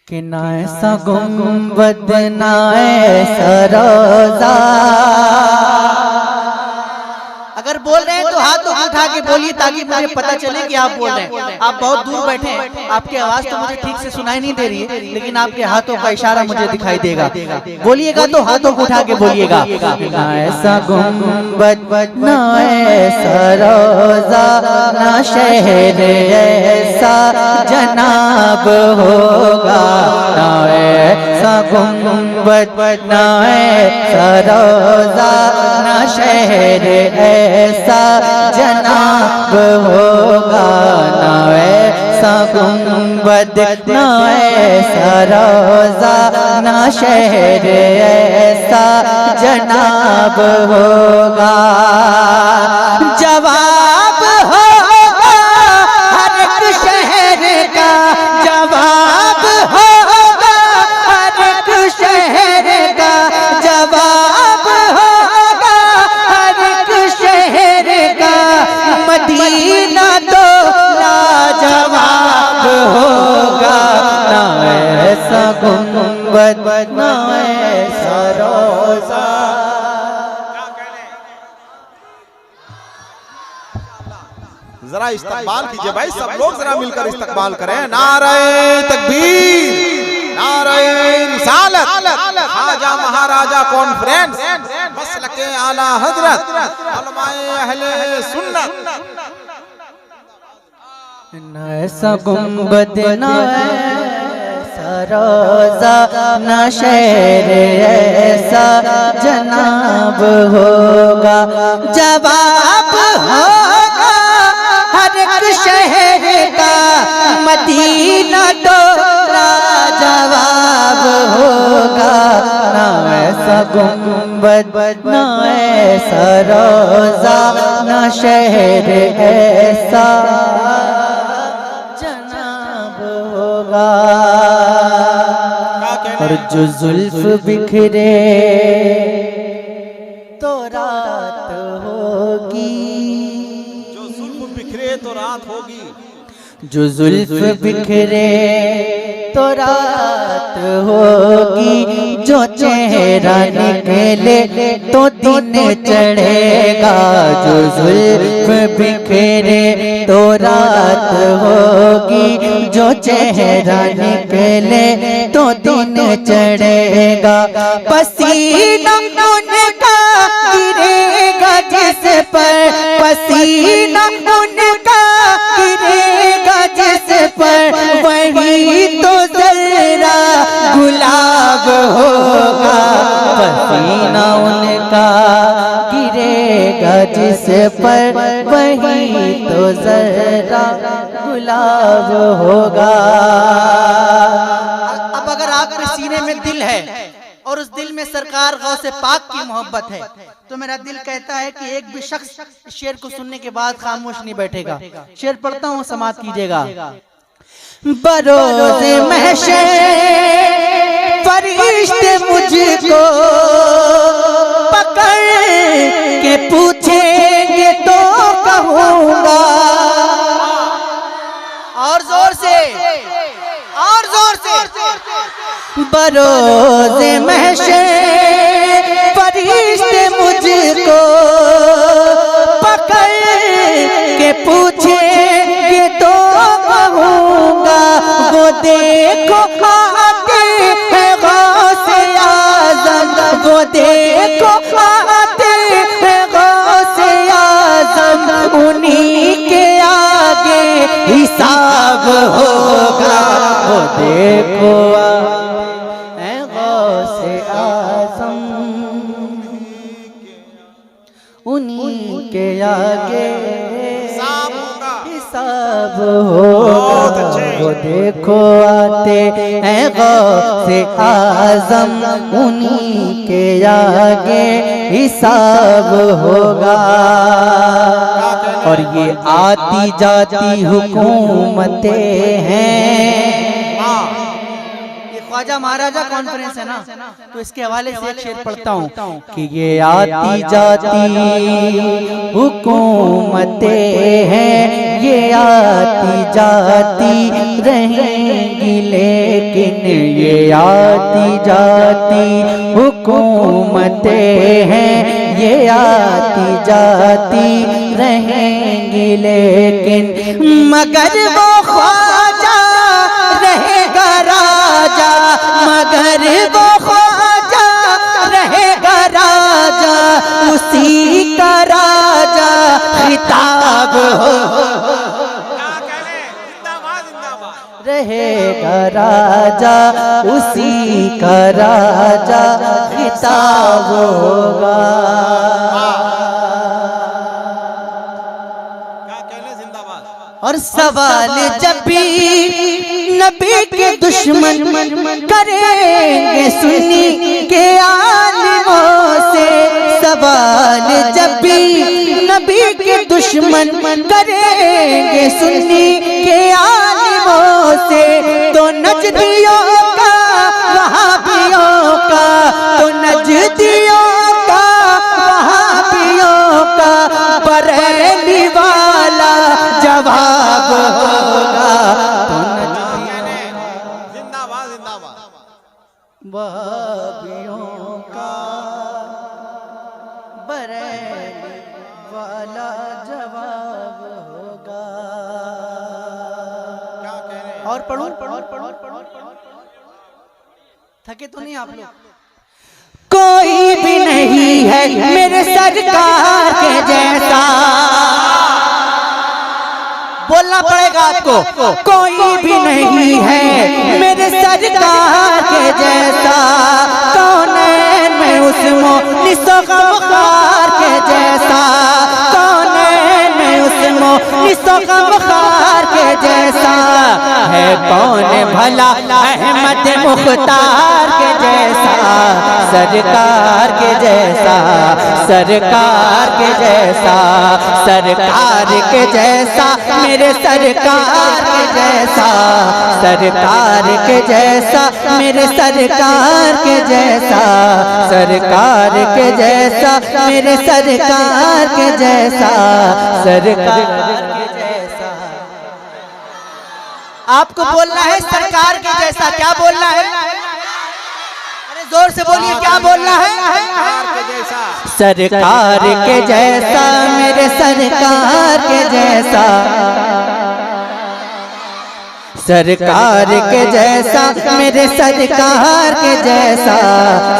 कि ना ऐसा गुंबद ना ऐसा रोजा। अगर बोल रहे हैं तो हाथ उठा के बोलिए ताकि मुझे पता चले कि आप बोल रहे हैं। आप बहुत दूर बैठे हैं, आपकी आवाज तो मुझे ठीक से सुनाई नहीं दे रही है, लेकिन आपके हाथों का इशारा मुझे दिखाई देगा। बोलिएगा तो हाथों को उठा के बोलिएगा। ना ऐसा गुंबद ना ऐसा रोजा, ना शहर ऐसा जनाब होगा। ना ऐसा गुंबद ना ऐसा रोजा, ना शहर ऐसा जनाब होगा। ना ऐसा गुंबद ना ऐसा रोजा, ना शहर ऐसा जनाब होगा। जवाब होगा हर एक शहर का, जवाब होगा हर एक शहर का, जवाब होगा हर एक शहर का। मदीना तो लाजवाब होगा। ना ऐसा गुंबद ना ऐसा रोजा। जरा इस्तकबाल कीजिए भाई, सब लोग जरा मिलकर इस्तकबाल करें। नारे तकबीर, नारे रिसालत, खाजा महाराजा कॉन्फ्रेंस, मसलके आला हजरत, उलमाए अहले सुन्नत। ना ऐसा गुंबद ना ऐसा रोजा, ना शहर ऐसा जनाब होगा। जवाब होगा हर एक शहर का, मदीना तो लाजवाब होगा। ना ऐसा गुंबद ना ऐसा रोजा, ना शहर ऐसा जनाब होगा। और जो जुल्फ बिखरे तो रात होगी, जो जुल्फ बिखरे तो रात होगी, जो जुल्फ बिखरे तो रात होगी। जो चेहरा निकले तो दिन चढ़ेगा। जो जुल्फ बिखरे तो रात होगी, जो चेहरा निकले तो दिन चढ़ेगा। पसीना उनका गिरेगा जिस पर, पसीना उनका गिरेगा जिस पर, वही तो जरा गुलाब होगा। पसीना उनका गिरेगा जिस पर, वही तो जरा गुलाब होगा। अब अगर आपके सीने में दिल है और उस दिल में सरकार गौसे पाक की मोहब्बत है, तो मेरा दिल कहता है कि एक भी शख्स शेर को सुनने के बाद खामोश नहीं बैठेगा। शेर पढ़ता हूँ, समाअत कीजिएगा। बरोज़े महशर फरिश्ते मुझको पकड़ के पूछेंगे तो कहूँगा। और जोर से, और जोर से। बरोज़े महशर फरिश्ते मुझको पकड़ के पूछेंगे तो कहूँगा। वो देखो आते हैं गौसे आज़म, वो देखो आते हैं गौसे आज़म, उन्हीं के आगे हिसाब होगा। वो देखो है गौसे आज़म, उन्हीं के आगे हिसाब होगा। वो देखो आते हैं गौसे आज़म, उन्हीं के आगे हिसाब होगा। और ये आती जाती हुकूमतें हैं, ख्वाजा महाराजा कॉन्फ्रेंस है ना, तो इसके हवाले से एक शेर पढ़ता हूँ कि ये आती जाती हुकूमतें हैं, ये आती जाती रहेंगी लेकिन आती जाती हुकूमतें हैं, ये आती जाती रहेंगी लेकिन मगर वो ख्वाजा रहेगा राजा, मगर वो ख्वाजा रहेगा राजा, उसी का राजा खिताब हो रहेगा राजा, उसी का राजा खिताब होगा। और सवाल जब भी नबी के दुश्मन करेंगे सुन्नी के आलिमों से, सवाल जब भी नबी के दुश्मन करेंगे सुन्नी के आलिमों से, तो नजदियों का वहाबियों का, तो नजदियों का वहाबियों का बरेली वाला जवाब होगा। तो जिंदाबाद जिंदाबाद वहाबियों का बरेली वाला जवाब होगा। क्या कह रहे हैं? और पढ़ो थके तो नहीं आप लोग? कोई भी नहीं है मेरे सरकार के जैसा, बोलना पड़ेगा आपको, कोई भी नहीं है मेरे सरकार के जैसा, कौनैन में उस मोनिसो गमखार के जैसा, कौनैन में उस मोनिसो गमखार के जैसा, है कौन भला अहमद मुख्तार के जैसा, सरकार के जैसा, सरकार के जैसा, सरकार के जैसा, मेरे सरकार के जैसा, सरकार के जैसा, मेरे सरकार के जैसा, सरकार के जैसा, मेरे सरकार के जैसा, सरकार के जैसा। आपको बोलना है सरकार के जैसा। क्या बोलना है? अरे जोर से बोलिए, क्या बोलना है? सरकार के जैसा, मेरे सरकार के जैसा, सरकार के जैसा, मेरे सरकार के जैसा,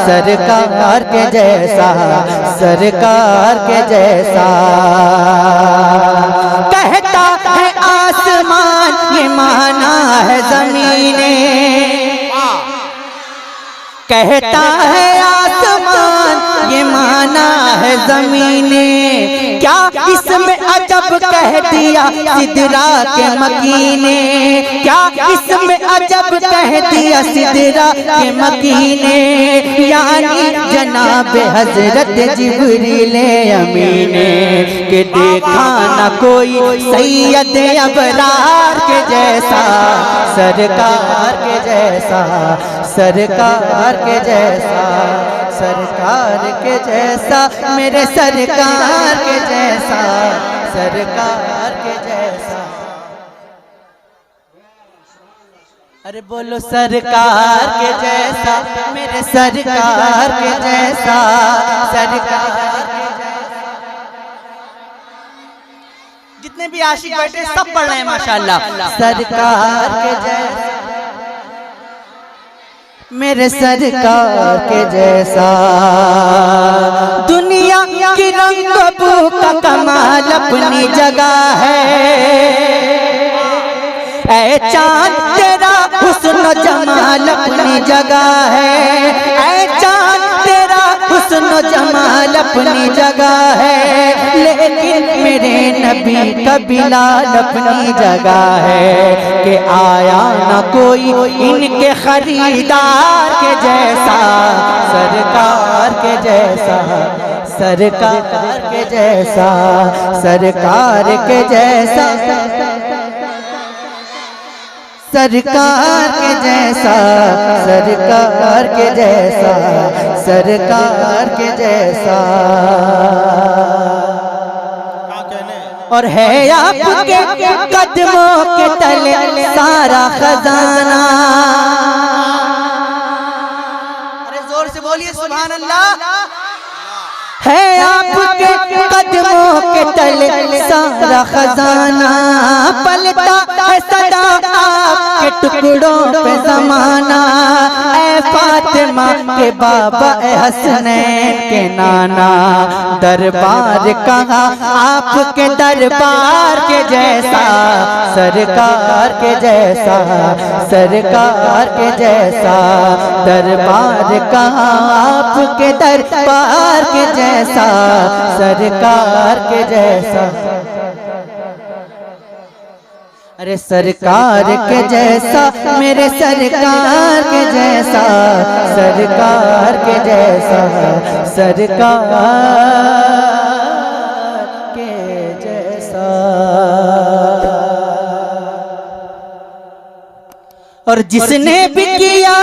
सरकार के जैसा, सरकार के जैसा। कहता है आसमान ये माना है ज़मीने, कहता है आसमान ये माना है ज़मीने, क्या इसमें अजब कह दिया सिदरा के मकीने, क्या इसमें अजब कह दिया सिदरा के मकीने, यानी जनाब हजरत जिब्रील अमीने, के देखा न कोई सैयद अबरार के जैसा, सरकार के जैसा, सरकार के जैसा, सरकार के जैसा, मेरे सरकार के जैसा, सरकार के जैसा। अरे बोलो सरकार के जैसा, मेरे सरकार के जैसा, सरकार के जैसा। जितने भी आशिक बैठे सब पढ़ रहे हैं माशाल्लाह। सरकार के जैसा, मेरे सरकार के जैसा। दुनिया की रंग बू का कमाल अपनी जगह है, ऐ चांद तेरा हुस्न जमाल अपनी जगह है, ऐ चांद तेरा हुस्न जमाल अपनी जगह है, लेकिन मेरे नबी का बिलाल अपनी जगह है, कि आया न कोई इनके खरीदार के जैसा, सरकार के जैसा, सरकार के जैसा, सरकार के जैसा, सरकार के जैसा, सरकार के जैसा, सरकार के जैसा। और है आपके कदमों के तले सारा खजाना, सुभान अल्लाह। है आपके कदमों के तले सारा खजाना, पलता है सदा आपके टुकड़ों पे जमाना। ऐ फातिमा के बाबा, ऐ हसनैन के नाना, दरबार कहाँ आपके दरबार के जैसा, सरकार के जैसा, सरकार के जैसा। दरबार कहाँ आपके दरबार के जैसा, सरकार के जैसा। अरे सरकार के जैसा, मेरे सरकार के जैसा, सरकार के जैसा, सरकार के जैसा। और जिसने भी किया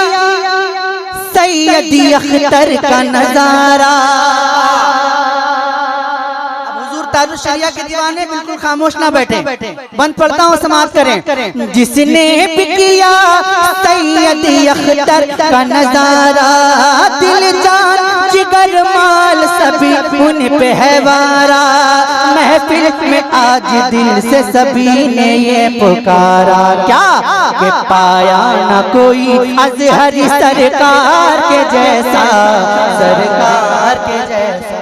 सैयदी अख्तर का नजारा। तारुश शरिया के दीवाने बिल्कुल खामोश ना बैठे, बंद पढ़ता हूँ, समाप्त करें। जिसने भी किया सैयदी अख्तर का नजारा, दिल जान जिगर माल सभी उन पे है वारा। महफिल में आज दिल से सभी ने ये पुकारा, क्या कि पाया न कोई अज़हरी सरकार के जैसा, सरकार के जैसा,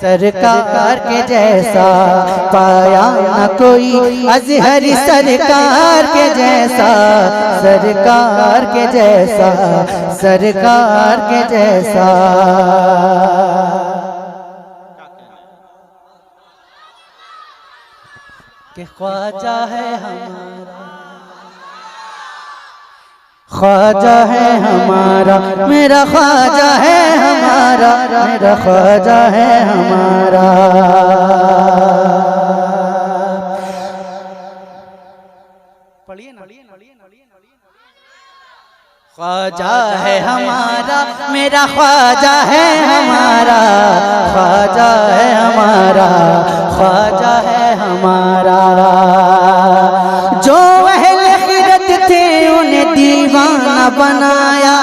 सरकार के जैसा। पाया न कोई अज़हरी सरकार के जैसा, सरकार के जैसा, सरकार के जैसा। कि ख्वाजा है हमारा, ख्वाजा है हमारा, मेरा ख्वाजा है हमारा, मेरा ख्वाजा है हमारा। पढ़िए ना, ख्वाजा है हमारा, मेरा ख्वाजा है हमारा, ख्वाजा है हमारा, ख्वाजा है हमारा। जो अहले खिरत थे उन्हें दीवाना बनाया,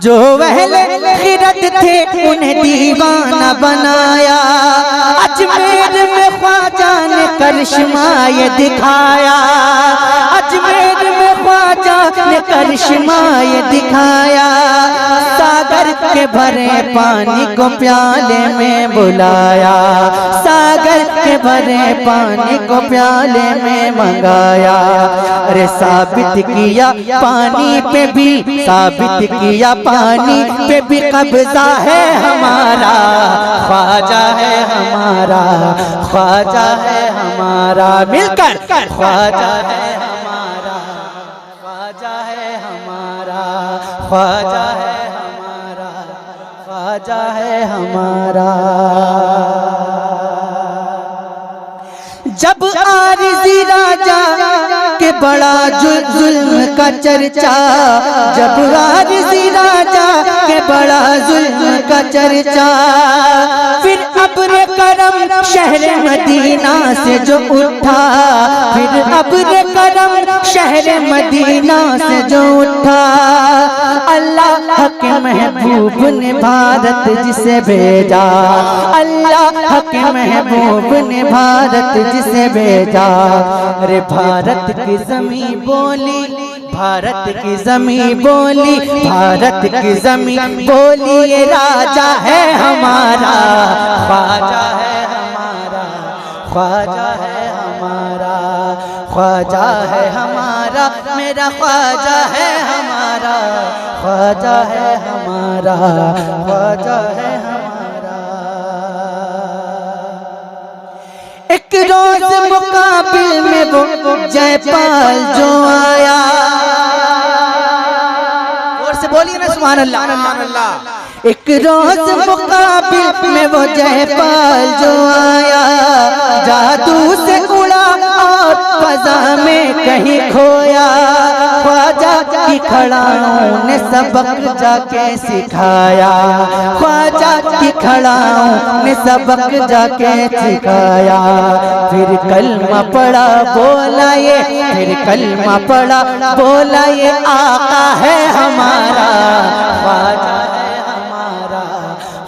जो अहले खिरत थे उन्हें दीवाना बनाया। अजमेर में ख्वाजा ने करिश्मा ये दिखाया, अजमेर में ख्वाजा ने करिश्मा ये दिखाया। सागर के भरे पानी को प्याले में बुलाया, सागर के भरे पानी को प्याले में मंगाया। अरे साबित किया पानी पे भी, साबित किया पानी पे भी कब्जा है हमारा, ख्वाजा है हमारा, ख्वाजा है हमारा। मिलकर ख्वाजा है हमारा, ख्वाजा है हमारा, ख्वाजा है हमारा, ख्वाजा है हमारा। जब आरज़ी राजा के बड़ा जुल्म का चर्चा, जब आरज़ी राजा के बड़ा जुल्म का चर्चा, फिर अब्र करम शहर मदीना से जो उठा, फिर अब्र करम शहर मदीना से जो उठा। अल्लाह के महबूब ने भारत जिसे भेजा, अल्लाह के महबूब ने भारत जिसे भेजा। अरे भारत की ज़मीं बोली, भारत की ज़मीं बोली, भारत की ज़मीं बोली, ये राजा है हमारा, ख्वाजा है हमारा, ख्वाजा है हमारा, ख्वाजा है हमारा, मेरा ख्वाजा है हमारा, ख्वाजा है हमारा, ख्वाजा है हमारा। एक रोज मुकाबिल में वो जयपाल जो आया, और से बोलिए ना सुभान अल्लाह। एक रोज मुकाबिल में वो जयपाल जो आया, जादू से उड़ा और फजा में कहीं खोया। ख्वाजा की खड़ाओं ने सबक जाके सिखाया, ख्वाजा की खड़ाओं ने सबक जाके सिखाया। फिर कलमा पढ़ा बोला ये, फिर कलमा पढ़ा बोला ये आका है हमारा,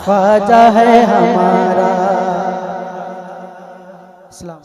ख्वाजा है हमारा। सलाम।